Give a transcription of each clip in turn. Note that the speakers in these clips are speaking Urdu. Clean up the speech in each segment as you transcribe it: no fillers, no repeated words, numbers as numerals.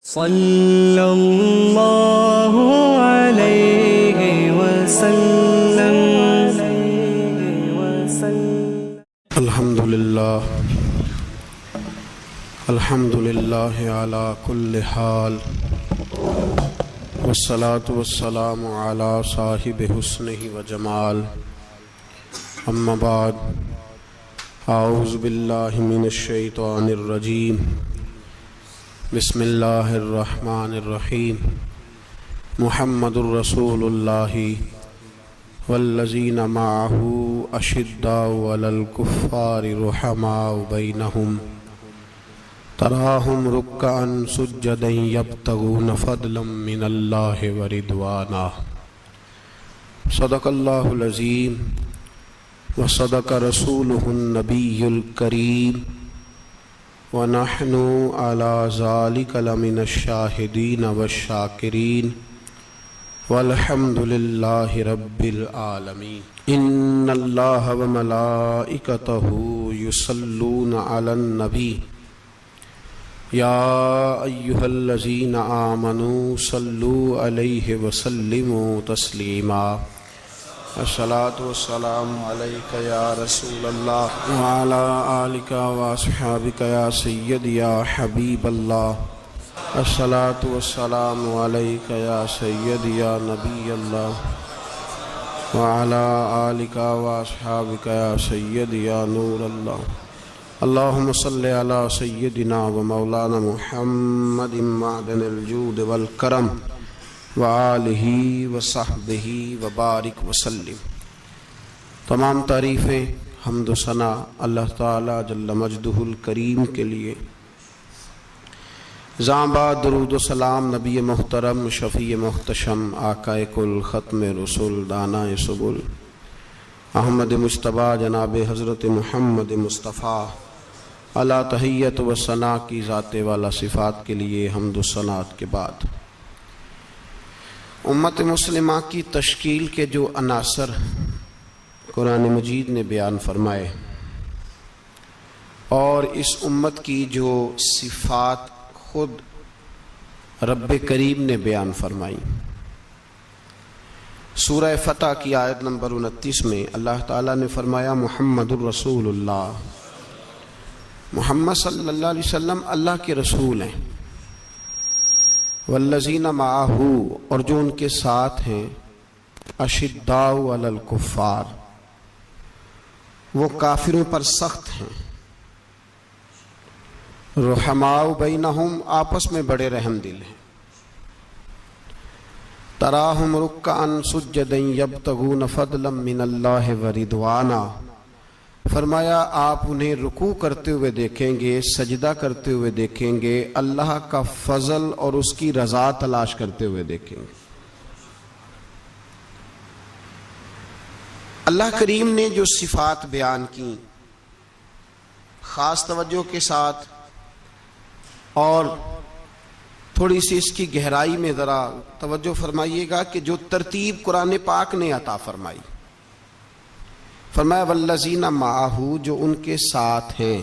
صلی اللہ علیہ وسلم۔ الحمدللہ علی کل حال، والصلاة والسلام علی صاحب حسنہ و جمال، اما بعد، اعوذ باللہ من الشیطان الرجیم، بسم اللہ الرحمن الرحیم۔ محمد الرسول اللہ والذین معہ اشداء علی الکفار رحماء بینہم، تراہم رکعا سجدا یبتغون فضلا من اللہ ورضوانا۔ صدق اللہ العظیم وصدق رسولہ النبی الکریم، وَنَحْنُ عَلَى ذَلِكَ لَمِنَ الشَّاهِدِينَ وَالشَّاكِرِينَ وَالْحَمْدُ لِلَّهِ رَبِّ الْعَالَمِينَ۔ إِنَّ اللَّهَ وَمَلَائِكَتَهُ يُصَلُّونَ عَلَى النَّبِيِّ يَا أَيُّهَا الَّذِينَ آمَنُوا صَلُّوا عَلَيْهِ وَسَلِّمُوا تَسْلِيمًا۔ الصلاة والسلام علیک یا رسول اللہ وعلی آلک واصحابک یا سیدی یا حبیب اللہ۔ الصلاة والسلام علیک یا سیدی یا نبی اللہ وعلی آلک واصحابک یا سیدی یا نور اللہ۔ اللہم صلی علی سیدنا و مولانا محمد معدن الجود والکرم وآلہ وصحبہ وبارک وسلم۔ تمام تعریفیں، حمد و ثنا اللہ تعالی جل مجدہ الکریم کے لیے۔ زاں بعد درود و سلام نبی محترم شفیع محتشم آقائے کل ختم رسول دانائے سبل احمد مجتبیٰ جناب حضرت محمد مصطفیٰ علی تحیت و ثنا کی ذات والا صفات کے لیے حمد و ثناء کے بعد، امت مسلمہ کی تشکیل کے جو عناصر قرآن مجید نے بیان فرمائے اور اس امت کی جو صفات خود رب کریم نے بیان فرمائی، سورہ فتح کی آیت نمبر 29 میں اللہ تعالیٰ نے فرمایا محمد الرسول اللہ، محمد صلی اللہ علیہ وسلم اللہ کے رسول ہیں، والذین معہ اور جو ان کے ساتھ ہیں، اشداء علی الکفار وہ کافروں پر سخت ہیں، رحماء بینہم آپس میں بڑے رحم دل ہیں، تراہم رکعا سجدا یبتغون فضلا من اللہ ورضوانا۔ فرمایا آپ انہیں رکوع کرتے ہوئے دیکھیں گے، سجدہ کرتے ہوئے دیکھیں گے، اللہ کا فضل اور اس کی رضا تلاش کرتے ہوئے دیکھیں گے۔ اللہ کریم نے جو صفات بیان کی خاص توجہ کے ساتھ اور تھوڑی سی اس کی گہرائی میں ذرا توجہ فرمائیے گا کہ جو ترتیب قرآن پاک نے عطا فرمائی، فرمایا والذین معہ جو ان کے ساتھ ہیں،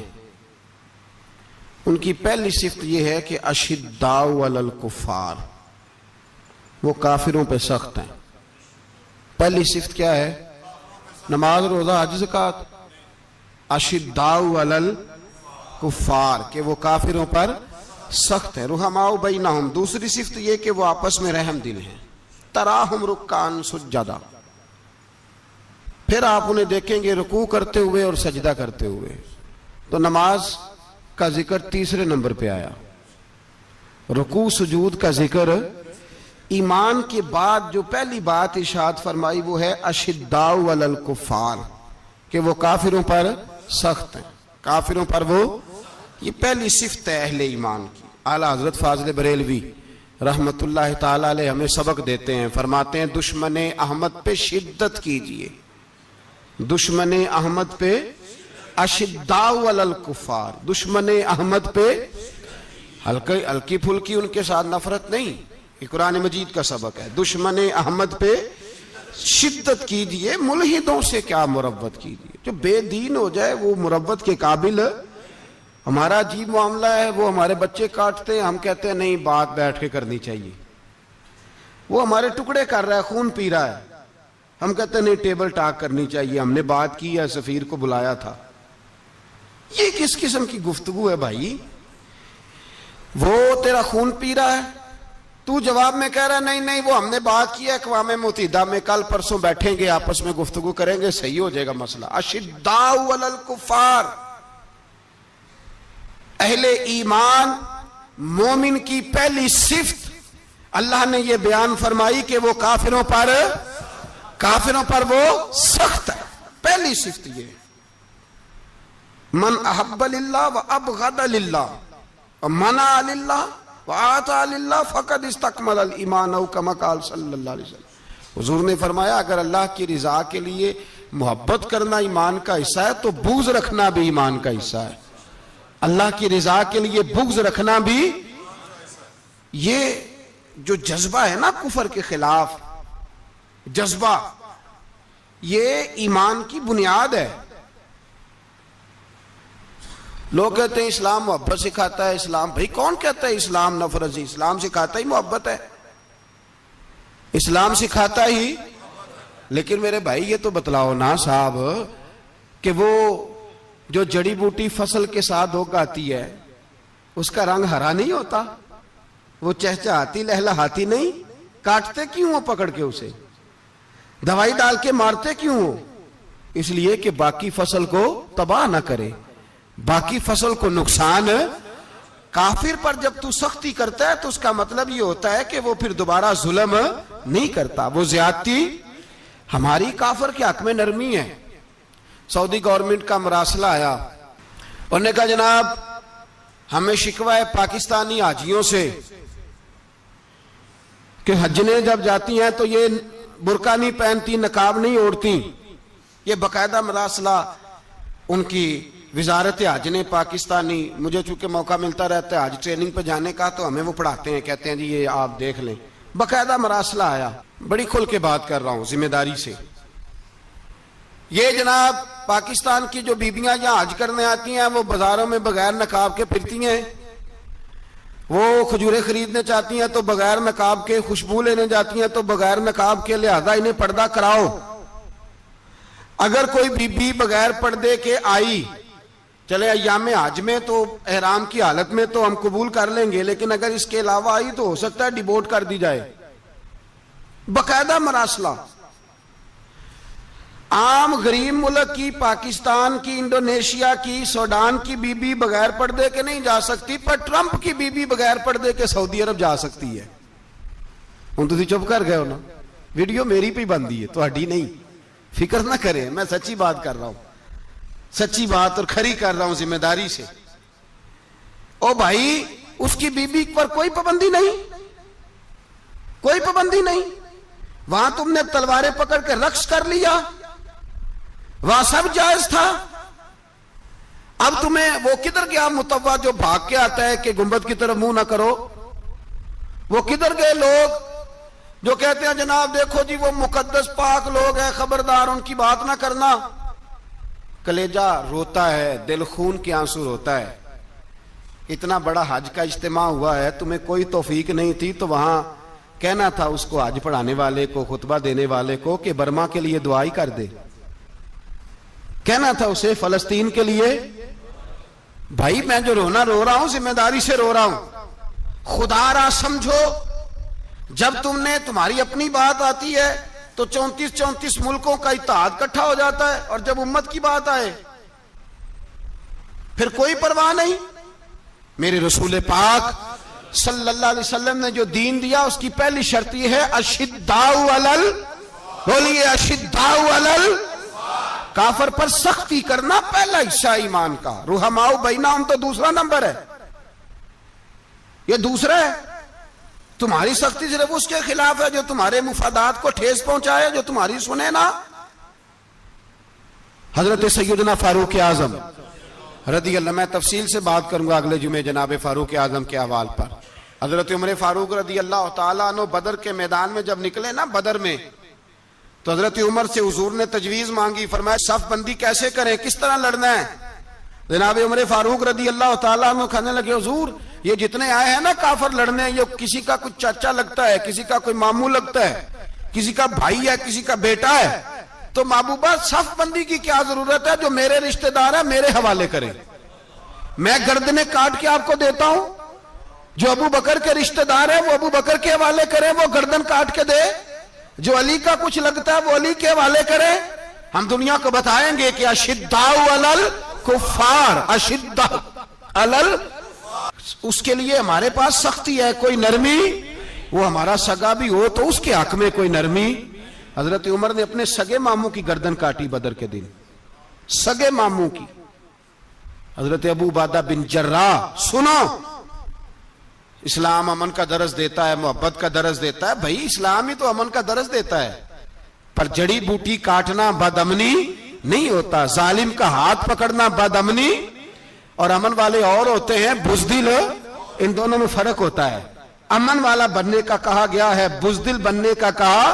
ان کی پہلی صفت یہ ہے کہ اشداء علی الکفار وہ کافروں پہ سخت ہیں۔ پہلی صفت کیا ہے؟ نماز روزہ حج زکوٰۃ۔ اشداء علی الکفار کہ وہ کافروں پر سخت ہیں، رحماء بینہم۔ دوسری صفت یہ کہ وہ آپس میں رحم دل ہیں، تراہم رکعا سجدا۔ پھر آپ انہیں دیکھیں گے رکوع کرتے ہوئے اور سجدہ کرتے ہوئے۔ تو نماز کا ذکر تیسرے نمبر پہ آیا، رکوع سجود کا ذکر۔ ایمان کے بعد جو پہلی بات ارشاد فرمائی وہ ہے اشداء علی الکفار کہ وہ کافروں پر سخت ہیں، کافروں پر وہ، یہ پہلی صفت ہے اہل ایمان کی۔ اعلیٰ حضرت فاضل بریلوی رحمت اللہ تعالی علیہ ہمیں سبق دیتے ہیں، فرماتے ہیں دشمن احمد پہ شدت کیجئے، دشمن احمد پہ اشداء علی الکفار، دشمن احمد پہ ہلکی پھلکی ان کے ساتھ نفرت نہیں، یہ قرآن مجید کا سبق ہے۔ دشمن احمد پہ شدت کیجئے، ملحدوں سے کیا مروت کیجئے، جو بے دین ہو جائے وہ مروت کے قابل ہمارا عجیب معاملہ ہے، وہ ہمارے بچے کاٹتے ہیں، ہم کہتے ہیں نہیں بات بیٹھ کے کرنی چاہیے. وہ ہمارے ٹکڑے کر رہا ہے، خون پی رہا ہے، ہم کہتے ہیں نہیں ٹیبل ٹاک کرنی چاہیے، ہم نے بات کی ہے، سفیر کو بلایا تھا. یہ کس قسم کی گفتگو ہے بھائی؟ وہ تیرا خون پی رہا ہے، تو جواب میں کہہ رہا ہے نہیں نہیں وہ ہم نے بات کی ہے اقوام متحدہ میں، کل پرسوں بیٹھیں گے آپس میں گفتگو کریں گے، صحیح ہو جائے گا مسئلہ. اشداء علی الکفار، اہل ایمان مومن کی پہلی صفت اللہ نے یہ بیان فرمائی کہ وہ کافروں پر وہ سخت ہے. پہلی صفت یہ، من احب للہ و ابغض للہ و منع للہ وآتا للہ فقد استکمل الایمان او کما قال صلی اللہ علیہ وسلم. حضور نے فرمایا اگر اللہ کی رضا کے لیے محبت کرنا ایمان کا حصہ ہے تو بغض رکھنا بھی ایمان کا حصہ ہے. اللہ کی رضا کے لیے بغض رکھنا بھی، یہ جو جذبہ ہے نا کفر کے خلاف جذبہ، یہ ایمان کی بنیاد ہے. لوگ کہتے ہیں اسلام محبت سکھاتا ہے. اسلام بھائی کون کہتا ہے اسلام نفرت؟ اسلام سکھاتا ہی محبت ہے، اسلام سکھاتا ہی. لیکن میرے بھائی یہ تو بتلاؤ نا صاحب کہ وہ جو جڑی بوٹی فصل کے ساتھ اگاتی ہے اس کا رنگ ہرا نہیں ہوتا، وہ چہچہاتی لہلہاتی نہیں، کاٹتے کیوں ہو پکڑ کے اسے، دوائی ڈال کے مارتے کیوں ہو؟ اس لیے کہ باقی فصل کو تباہ نہ کرے، باقی فصل کو نقصان. کافر پر جب تو سختی کرتا ہے تو اس کا مطلب یہ ہوتا ہے کہ وہ پھر دوبارہ ظلم نہیں کرتا، وہ زیادتی. ہماری کافر کے حق میں نرمی ہے. سعودی گورنمنٹ کا مراسلہ آیا، انہوں نے کہا جناب ہمیں شکوہ ہے پاکستانی حاجیوں سے کہ حجنے جب جاتی ہیں تو یہ برقع نہیں پہنتی، نقاب نہیں اوڑھتی. یہ باقاعدہ مراسلہ ان کی وزارت حج نے پاکستانی، مجھے چونکہ موقع ملتا رہتا ہے حج ٹریننگ پہ جانے کا تو ہمیں وہ پڑھاتے ہیں، کہتے ہیں جی یہ آپ دیکھ لیں. باقاعدہ مراسلہ آیا، بڑی کھل کے بات کر رہا ہوں ذمہ داری سے. یہ جناب پاکستان کی جو بیبیاں یہاں حج کرنے آتی ہیں وہ بازاروں میں بغیر نقاب کے پھرتی ہیں، وہ کھجوریں خریدنے چاہتی ہیں تو بغیر نقاب کے، خوشبو لینے جاتی ہیں تو بغیر نقاب کے، لہذا انہیں پردہ کراؤ. اگر کوئی بی بی بغیر پردے کے آئی، چلے ایام حج میں تو احرام کی حالت میں تو ہم قبول کر لیں گے، لیکن اگر اس کے علاوہ آئی تو ہو سکتا ہے ڈیبورٹ کر دی جائے. باقاعدہ مراسلہ. عام غریب ملک کی، پاکستان کی، انڈونیشیا کی، سوڈان کی بی بی بغیر پردے کے نہیں جا سکتی، پر ٹرمپ کی بی بی بغیر پردے کے سعودی عرب جا سکتی ہے. ہوں تو چپ کر گئے ہو نا، ویڈیو میری پہ بندی ہے تہاڈی نہیں، فکر نہ کریں، میں سچی بات کر رہا ہوں، سچی بات اور کھری کر رہا ہوں ذمہ داری سے. او بھائی اس کی بی بی پر کوئی پابندی نہیں، کوئی پابندی نہیں. وہاں تم نے تلواریں پکڑ کے رقص کر لیا، وہاں سب جائز تھا. اب تمہیں وہ کدھر گیا متوا جو بھاگ کے آتا ہے کہ گنبد کی طرف منہ نہ کرو؟ وہ کدھر گئے لوگ جو کہتے ہیں جناب دیکھو جی وہ مقدس پاک لوگ ہیں، خبردار ان کی بات نہ کرنا؟ کلیجہ روتا ہے، دل خون کے آنسو روتا ہے. اتنا بڑا حج کا اجتماع ہوا ہے، تمہیں کوئی توفیق نہیں تھی تو وہاں کہنا تھا اس کو، حج پڑھانے والے کو، خطبہ دینے والے کو کہ برما کے لیے دعائی کر دے. کہنا تھا اسے فلسطین کے لیے. بھائی میں جو رونا رو رہا ہوں ذمہ داری سے رو رہا ہوں. خدا را سمجھو، جب تم نے تمہاری اپنی بات آتی ہے تو 34 ملکوں کا اتحاد اکٹھا ہو جاتا ہے، اور جب امت کی بات آئے پھر کوئی پرواہ نہیں. میرے رسول پاک صلی اللہ علیہ وسلم نے جو دین دیا اس کی پہلی شرط یہ ہے اشداء علی، بولیے اشداء علی، کافر پر سختی کرنا پہلا حصہ ایمان کا. رحماء بینہم تو دوسرا نمبر ہے، یہ دوسرا ہے. تمہاری سختی صرف اس کے خلاف ہے جو تمہارے مفادات کو ٹھیس پہنچائے، جو تمہاری سنے نا. حضرت سیدنا فاروق اعظم رضی اللہ، میں تفصیل سے بات کروں گا اگلے جمعے جناب فاروق اعظم کے احوال پر. حضرت عمر فاروق رضی اللہ تعالیٰ عنہ بدر کے میدان میں جب نکلے نا بدر میں، تو حضرت عمر سے حضور نے تجویز مانگی، فرمایا صف بندی کیسے کریں، کس طرح لڑنا ہے؟ جناب عمر فاروق رضی اللہ تعالیٰ عنہ کہنے لگے حضور یہ جتنے آئے ہیں نا کافر لڑنے، یہ کسی کا کوئی چاچا لگتا ہے، کسی کا کوئی ماموں لگتا ہے، کسی کا بھائی ہے، کسی کا بیٹا ہے، تو محبوبہ صف بندی کی کیا ضرورت ہے؟ جو میرے رشتہ دار ہے میرے حوالے کریں، میں گردنیں کاٹ کے آپ کو دیتا ہوں۔ جو ابو بکر کے رشتہ دار ہے وہ ابو بکر کے حوالے کریں، وہ گردن کاٹ کے دے۔ جو علی کا کچھ لگتا ہے وہ علی کے حوالے کرے۔ ہم دنیا کو بتائیں گے کہ اشداء علی الکفار، اشداء علی، اس کے لیے ہمارے پاس سختی ہے، کوئی نرمی، وہ ہمارا سگا بھی ہو تو اس کے حق میں کوئی نرمی۔ حضرت عمر نے اپنے سگے ماموں کی گردن کاٹی بدر کے دن، سگے ماموں کی۔ حضرت ابو عبیدہ بن جراح، سنو، اسلام امن کا درس دیتا ہے، محبت کا درس دیتا ہے، بھائی اسلام ہی تو امن کا درس دیتا ہے، پر جڑی بوٹی کاٹنا بدامنی نہیں ہوتا، ظالم کا ہاتھ پکڑنا بدامنی، اور امن والے اور ہوتے ہیں بزدل، ان دونوں میں فرق ہوتا ہے۔ امن والا بننے کا کہا گیا ہے، بزدل بننے کا کہا۔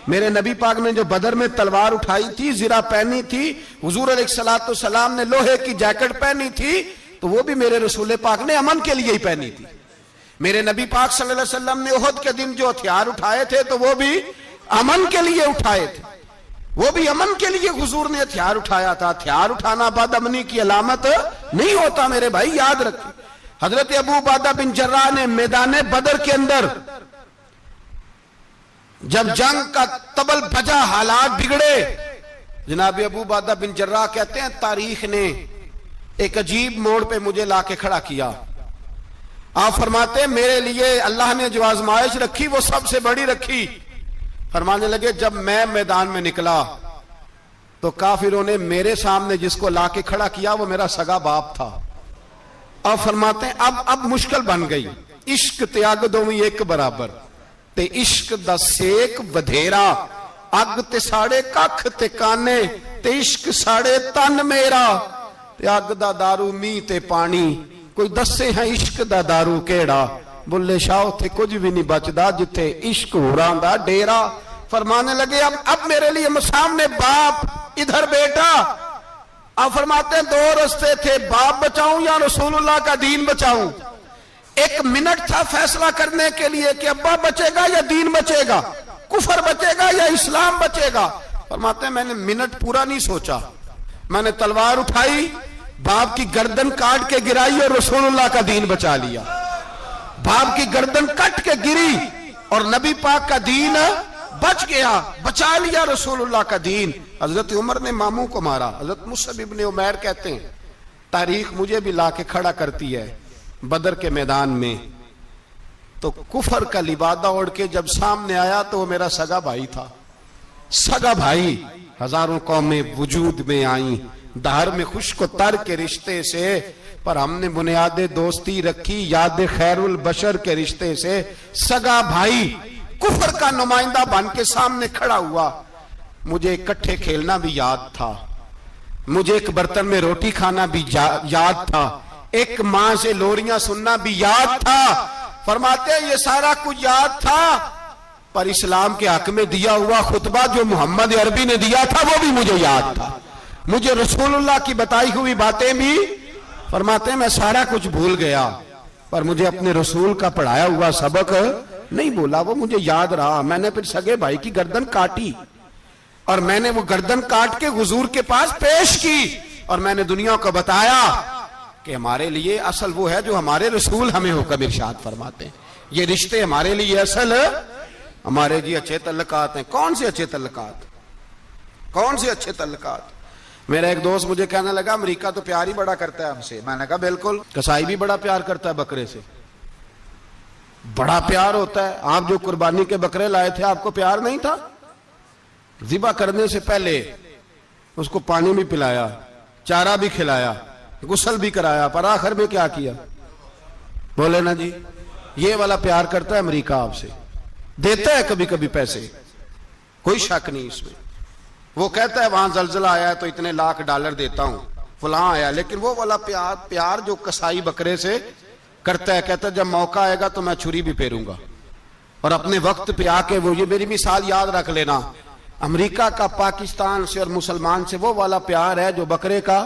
میرے نبی پاک نے جو بدر میں تلوار اٹھائی تھی، زرہ پہنی تھی، حضور علیہ السلام نے لوہے کی جیکٹ پہنی تھی، تو وہ بھی میرے رسول پاک نے امن کے لیے ہی پہنی تھی۔ میرے نبی پاک صلی اللہ علیہ وسلم نے احد کے دن جو ہتھیار اٹھائے تھے تو وہ بھی امن کے لیے اٹھائے تھے، وہ بھی امن کے لیے حضور نے ہتھیار اٹھایا تھا۔ ہتھیار اٹھانا بد امنی کی علامت نہیں ہوتا میرے بھائی، یاد رکھیں۔ حضرت ابو عبیدہ بن جراح نے میدان بدر کے اندر جب جنگ کا تبل بجا، حالات بگڑے، جناب ابو عبیدہ بن جراح کہتے ہیں تاریخ نے ایک عجیب موڑ پہ مجھے لا کے کھڑا کیا۔ آپ فرماتے ہیں میرے لیے اللہ نے جو آزمائش رکھی وہ سب سے بڑی رکھی۔ فرمانے لگے جب میں میدان میں نکلا تو کافروں نے میرے سامنے جس کو لا کے کھڑا کیا وہ میرا سگا باپ تھا۔ آپ فرماتے ہیں اب مشکل بن گئی، عشق تیاگ دوویں ایک برابر، تے عشق دا سیک ودھیرا، اگ تے ساڑے ککھ تے کانے، تے عشق ساڑے تن میرا، تے اگ دا دارو می تے پانی، کوئی دسے ہیں عشق دا دارو کیڑا، بلے شاہ تھے کچھ بھی نہیں بچدا جتھے عشق ہوراں دا ڈیرا۔ فرمانے لگے اب میرے لیے سامنے باپ، ادھر بیٹا۔ اب فرماتے ہیں دو رستے تھے، باپ بچاؤں یا رسول اللہ کا دین بچاؤں۔ ایک منٹ تھا فیصلہ کرنے کے لیے کہ ابا بچے گا یا دین بچے گا، کفر بچے گا یا اسلام بچے گا۔ فرماتے ہیں میں نے منٹ پورا نہیں سوچا، میں نے تلوار اٹھائی، باپ کی گردن کاٹ کے گرائی اور رسول اللہ کا دین بچا لیا۔ باپ کی گردن کٹ کے گری اور نبی پاک کا دین بچ گیا، بچا لیا رسول اللہ کا دین۔ حضرت عمر نے ماموں کو مارا۔ حضرت مصعب ابن عمیر کہتے ہیں تاریخ مجھے بھی لا کے کھڑا کرتی ہے بدر کے میدان میں، تو کفر کا لبادہ اوڑھ کے جب سامنے آیا تو وہ میرا سگا بھائی تھا، سگا بھائی۔ ہزاروں قومیں وجود میں آئیں دہر میں خشک و تر کے رشتے سے، پر ہم نے بنیاد دوستی رکھی یاد خیر البشر کے رشتے سے۔ سگا بھائی کفر کا نمائندہ بن کے سامنے کھڑا ہوا۔ مجھے اکٹھے کھیلنا بھی یاد تھا، مجھے ایک برتن میں روٹی کھانا بھی یاد تھا، ایک ماں سے لوریاں سننا بھی یاد تھا۔ فرماتے ہیں یہ سارا کچھ یاد تھا، پر اسلام کے حق میں دیا ہوا خطبہ جو محمد عربی نے دیا تھا وہ بھی مجھے یاد تھا، مجھے رسول اللہ کی بتائی ہوئی باتیں بھی۔ فرماتے ہیں میں سارا کچھ بھول گیا، پر مجھے اپنے رسول کا پڑھایا ہوا سبق نہیں بولا، وہ مجھے یاد رہا۔ میں نے پھر سگے بھائی کی گردن کاٹی اور میں نے وہ گردن کاٹ کے حضور کے پاس پیش کی، اور میں نے دنیا کو بتایا کہ ہمارے لیے اصل وہ ہے جو ہمارے رسول ہمیں حکم ارشاد فرماتے ہیں۔ یہ رشتے ہمارے لیے اصل ہمارے جی اچھے تعلقات ہیں۔ کون سے اچھے تعلقات؟ کون سے اچھے تعلقات؟ میرا ایک دوست مجھے کہنے لگا امریکہ تو پیار ہی بڑا کرتا ہے ہم سے۔ میں نے کہا بالکل، کسائی بھی بڑا پیار کرتا ہے بکرے سے، بڑا پیار ہوتا ہے۔ آپ جو قربانی کے بکرے لائے تھے آپ کو پیار نہیں تھا؟ ذبح کرنے سے پہلے اس کو پانی بھی پلایا، چارہ بھی کھلایا، غسل بھی کرایا، پر آخر میں کیا کیا؟ بولے نا جی، یہ والا پیار کرتا ہے امریکہ آپ سے، دیتا ہے کبھی کبھی پیسے، کوئی شک نہیں اس میں۔ وہ کہتا ہے وہاں زلزلہ آیا ہے تو اتنے لاکھ ڈالر دیتا ہوں، فلاں آیا، لیکن وہ والا پیار جو کسائی بکرے سے کرتا ہے، کہتا ہے جب موقع آئے گا تو میں چھری بھی پھیروں گا، اور اپنے وقت پہ آ کے وہ، یہ میری مثال یاد رکھ لینا، امریکہ کا پاکستان سے اور مسلمان سے وہ والا پیار ہے جو بکرے کا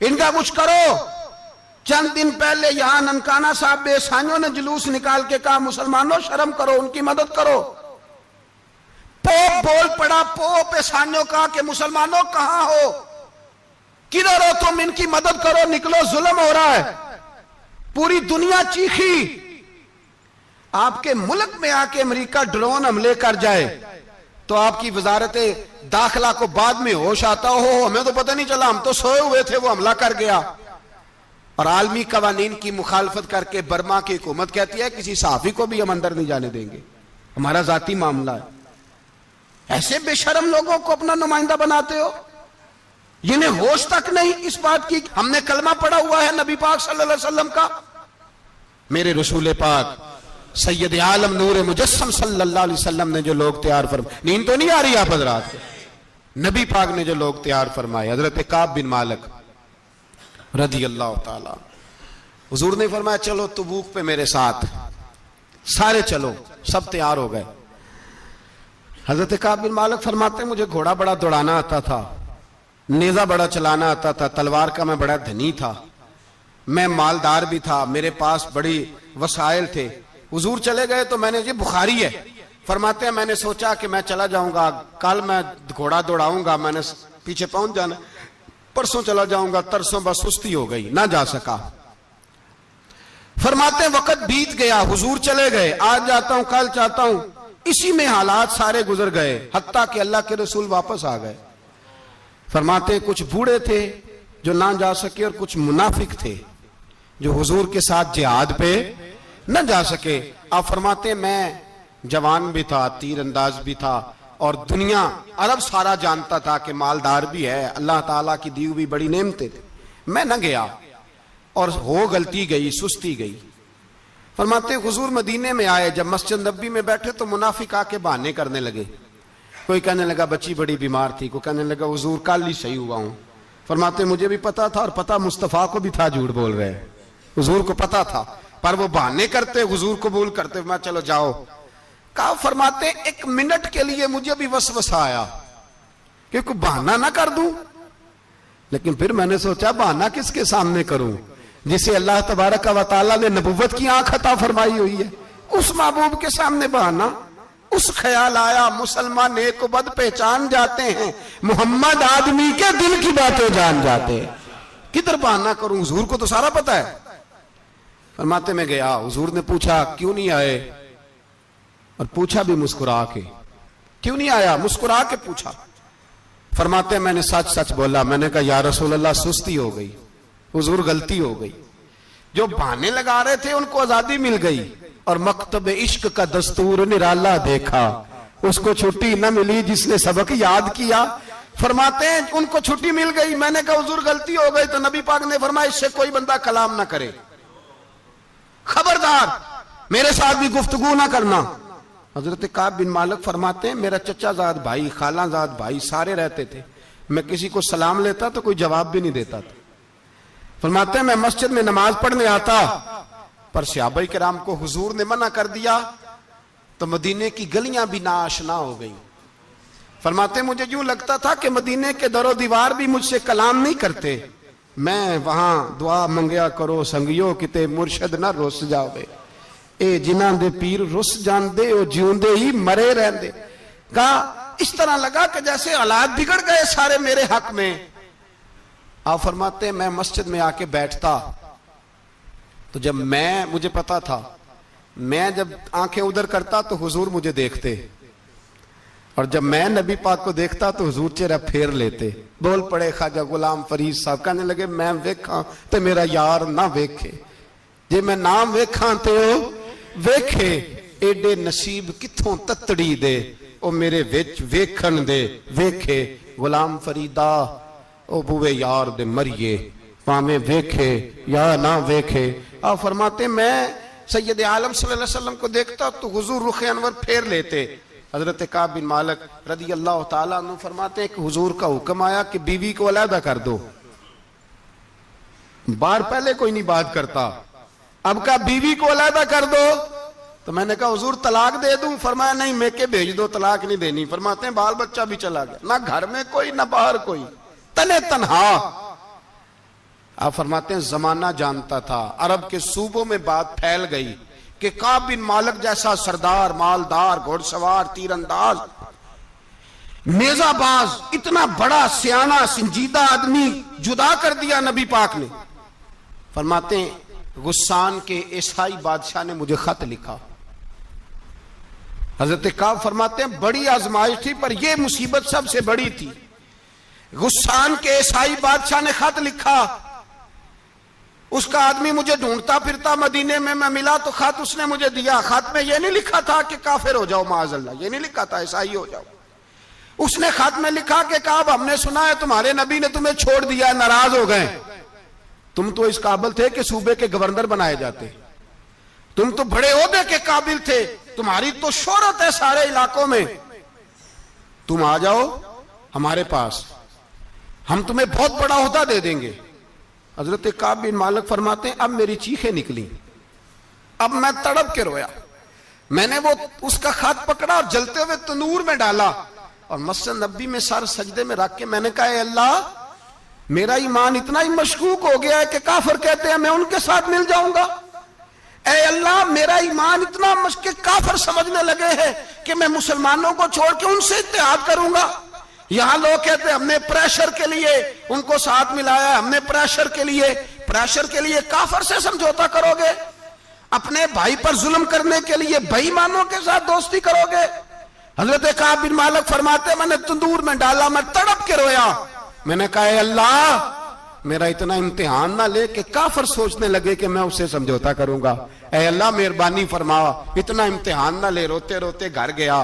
ان کا کچھ کرو۔ چند دن پہلے یہاں ننکانہ صاحب بے سانیوں نے جلوس نکال کے کہا مسلمانوں شرم کرو، ان کی مدد کرو۔ پوپ بول پڑا، پوپ ایسانیوں کہا کہ مسلمانوں کہاں ہو، کدھر ہو تم، ان کی مدد کرو، نکلو ظلم ہو رہا ہے۔ پوری دنیا چیخی۔ آپ کے ملک میں آ کے امریکہ ڈرون حملے کر جائے تو آپ کی وزارت داخلہ کو بعد میں ہوش آتا ہو، ہمیں تو پتہ نہیں چلا، ہم تو سوئے ہوئے تھے، وہ حملہ کر گیا۔ اور عالمی قوانین کی مخالفت کر کے برما کی حکومت کہتی ہے کسی صحافی کو بھی ہم اندر نہیں جانے دیں گے، ہمارا ذاتی معاملہ ہے۔ ایسے بے شرم لوگوں کو اپنا نمائندہ بناتے ہو، جنہیں ہوش تک نہیں اس بات کی۔ ہم نے کلمہ پڑھا ہوا ہے نبی پاک صلی اللہ علیہ وسلم کا، میرے رسول پاک سید عالم نور مجسم صلی اللہ علیہ وسلم نے جو لوگ تیار فرمائے، نیند تو نہیں آ رہی آپ حضرات؟ نبی پاک نے جو لوگ تیار فرمائے، حضرت کعب بن مالک رضی اللہ تعالیٰ، حضور نے فرمایا چلو تبوک پہ میرے ساتھ، سارے چلو، سب تیار ہو گئے۔ حضرت کعب بن مالک فرماتے ہیں مجھے گھوڑا بڑا دوڑانا آتا تھا، نیزہ بڑا چلانا آتا تھا، تلوار کا میں بڑا دھنی تھا، میں مالدار بھی تھا، میرے پاس بڑی وسائل تھے۔ حضور چلے گئے تو میں نے، یہ بخاری ہے، فرماتے ہیں میں نے سوچا کہ میں چلا جاؤں گا، کل میں گھوڑا دوڑاؤں گا، میں نے پیچھے پہنچ جانا، پرسوں چلا جاؤں گا، ترسوں بس سستی ہو گئی، نہ جا سکا۔ فرماتے ہیں وقت بیت گیا، حضور چلے گئے، آج جاتا ہوں کل چاہتا ہوں، اسی میں حالات سارے گزر گئے، حتیٰ کہ اللہ کے رسول واپس آ گئے۔ فرماتے ہیں کچھ بوڑھے تھے جو نہ جا سکے اور کچھ منافق تھے جو حضور کے ساتھ جہاد پہ نہ جا سکے۔ آپ فرماتے ہیں میں جوان بھی تھا، تیر انداز بھی تھا، اور دنیا عرب سارا جانتا تھا کہ مالدار بھی ہے، اللہ تعالیٰ کی دی ہوئی بڑی نعمتیں تھے، میں نہ گیا، اور ہو غلطی گئی، سستی گئی۔ فرماتے ہیں حضور مدینے میں آئے، جب مسجد نبی میں بیٹھے تو منافق آ کے بہانے کرنے لگے، کوئی کہنے لگا بچی بڑی بیمار تھی، کوئی کہنے لگا حضور کل ہی صحیح ہوا ہوں۔ فرماتے ہیں مجھے بھی پتا تھا، اور پتا مصطفیٰ کو بھی تھا جھوٹ بول رہے، حضور کو پتا تھا، پر وہ بہانے کرتے، حضور قبول کرتے، میں چلو جاؤ۔ کہا فرماتے ہیں ایک منٹ کے لیے مجھے بھی وسوسہ آیا کہ کوئی بہانہ نہ کر دوں، لیکن پھر میں نے سوچا بہانہ کس کے سامنے کروں، جسے اللہ تبارک و تعالیٰ نے نبوت کی آنکھ عطا فرمائی ہوئی ہے، اس محبوب کے سامنے بہانہ۔ اس خیال آیا مسلمان نیک و بد پہچان جاتے ہیں، محمد آدمی کے دل کی باتیں جان جاتے ہیں، کدھر بہانہ کروں، حضور کو تو سارا پتا ہے۔ فرماتے میں گیا، حضور نے پوچھا کیوں نہیں آئے، اور پوچھا بھی مسکرا کے، کیوں نہیں آیا، مسکرا کے پوچھا۔ فرماتے ہیں میں نے سچ سچ بولا، میں نے کہا یا رسول اللہ سستی ہو گئی، حضور غلطی ہو گئی، جو بہانے لگا رہے تھے ان کو آزادی مل گئی، اور مکتب عشق کا دستور نرالا دیکھا، اس کو چھٹی نہ ملی جس نے سبق یاد کیا۔ فرماتے ہیں ان کو چھٹی مل گئی، میں نے کہا حضور غلطی ہو گئی، تو نبی پاک نے فرمایا اس سے کوئی بندہ کلام نہ کرے، خبردار میرے ساتھ بھی گفتگو نہ کرنا۔ حضرت کعب بن مالک فرماتے ہیں میرا چچا زاد بھائی، خالہ زاد بھائی سارے رہتے تھے، میں کسی کو سلام لیتا تو کوئی جواب بھی نہیں دیتا تھا۔ فرماتے ہیں میں مسجد میں نماز پڑھنے آتا، پر صحابہ کرام کو حضور نے منع کر دیا تو مدینے کی گلیاں بھی ناآشنا ہو گئی۔ فرماتے ہیں مجھے یوں لگتا تھا کہ مدینے کے در و دیوار بھی مجھ سے کلام نہیں کرتے، میں وہاں دعا منگیا کرو سنگیو کتے مرشد نہ رس جاوے، اے جنہاں دے پیر رس جان دے او جیوندے ہی مرے رہن دے۔ کہا اس طرح لگا کہ جیسے حالات بگڑ گئے سارے میرے حق میں۔ آپ فرماتے ہیں میں مسجد میں آ کے بیٹھتا تو جب مجھے پتا تھا، میں جب آنکھیں ادھر کرتا تو حضور مجھے دیکھتے، اور جب میں نبی پاک کو دیکھتا تو حضور چہرہ پھیر لیتے۔ بول پڑے خواجہ غلام فرید صاحب، کہنے لگے میں ویکھاں تے میرا یار نہ ویکھے، جے میں نام ویکھاں تے او ویکھے، ایڈے نصیب کتھوں تتڑی دے او میرے وچ ویکھن دے ویکھے، غلام فریدا او بوے یار دے مریے پامیں ویکھے یا نہ ویکھے۔ آپ فرماتے میں سید عالم صلی اللہ علیہ وسلم کو دیکھتا تو حضور رخ انور پھیر لیتے۔ حضرت کعب بن مالک رضی اللہ تعالیٰ عنہ فرماتے ہیں کہ حضور کا حکم آیا کہ بیوی کو علیحدہ کر دو، بار پہلے کوئی نہیں بات کرتا، اب کہا بیوی کو علیحدہ کر دو، تو میں نے کہا حضور طلاق دے دوں، فرمایا نہیں میکے بھیج دو، طلاق نہیں دینی۔ فرماتے ہیں بال بچہ بھی چلا گیا، نہ گھر میں کوئی نہ باہر کوئی، تنے تنہا۔ آپ فرماتے ہیں زمانہ جانتا تھا، عرب کے صوبوں میں بات پھیل گئی کہ کعب بن مالک جیسا سردار، مالدار، گھوڑ سوار، تیر انداز، نیزہ باز، اتنا بڑا سیانہ سنجیدہ آدمی جدا کر دیا نبی پاک نے۔ فرماتے ہیں غسان کے عیسائی بادشاہ نے مجھے خط لکھا۔ حضرت کعب فرماتے ہیں بڑی آزمائش تھی، پر یہ مصیبت سب سے بڑی تھی۔ غسان کے عیسائی بادشاہ نے خط لکھا، اس کا آدمی مجھے ڈھونڈتا پھرتا مدینے میں، میں ملا تو خط اس نے مجھے دیا۔ خط میں یہ نہیں لکھا تھا کہ کافر ہو جاؤ معاذ اللہ، یہ نہیں لکھا تھا عیسائی ہو جاؤ۔ اس نے خط میں لکھا کہ کعب ہم نے سنا ہے تمہارے نبی نے تمہیں چھوڑ دیا، ناراض ہو گئے، تم تو اس قابل تھے کہ صوبے کے گورنر بنائے جاتے، تم تو بڑے عہدے کے قابل تھے، تمہاری تو شہرت ہے سارے علاقوں میں، تم آ جاؤ ہمارے پاس، ہم تمہیں بہت بڑا عہدہ دے دیں گے۔ حضرت کعب بن مالک فرماتے ہیں اب میری چیخیں نکلی، اب میں تڑپ کے رویا۔ میں نے وہ اس کا خط پکڑا اور جلتے ہوئے تنور میں ڈالا اور مسجد نبی میں سر سجدے میں رکھ کے میں نے کہا اے اللہ، میرا ایمان اتنا ہی مشکوک ہو گیا ہے کہ کافر کہتے ہیں میں ان کے ساتھ مل جاؤں گا۔ اے اللہ، میرا ایمان اتنا مشکوک، کافر سمجھنے لگے ہیں کہ میں مسلمانوں کو چھوڑ کے ان سے اتحاد کروں گا۔ یہاں لوگ کہتے ہیں ہم نے پریشر کے لیے ان کو ساتھ ملایا، ہم نے پریشر کے لیے کافر سے سمجھوتا کرو گے، اپنے بھائی پر ظلم کرنے کے لیے بے ایمانوں کے ساتھ دوستی کرو گے۔ حضرت کعب بن مالک فرماتے میں نے تندور میں ڈالا، میں تڑپ کے رویا، میں نے کہا اے اللہ، میرا اتنا امتحان نہ لے کہ کافر سوچنے لگے کہ میں اسے سمجھوتا کروں گا، اے اللہ مہربانی فرما، اتنا امتحان نہ لے۔ روتے روتے گھر گیا،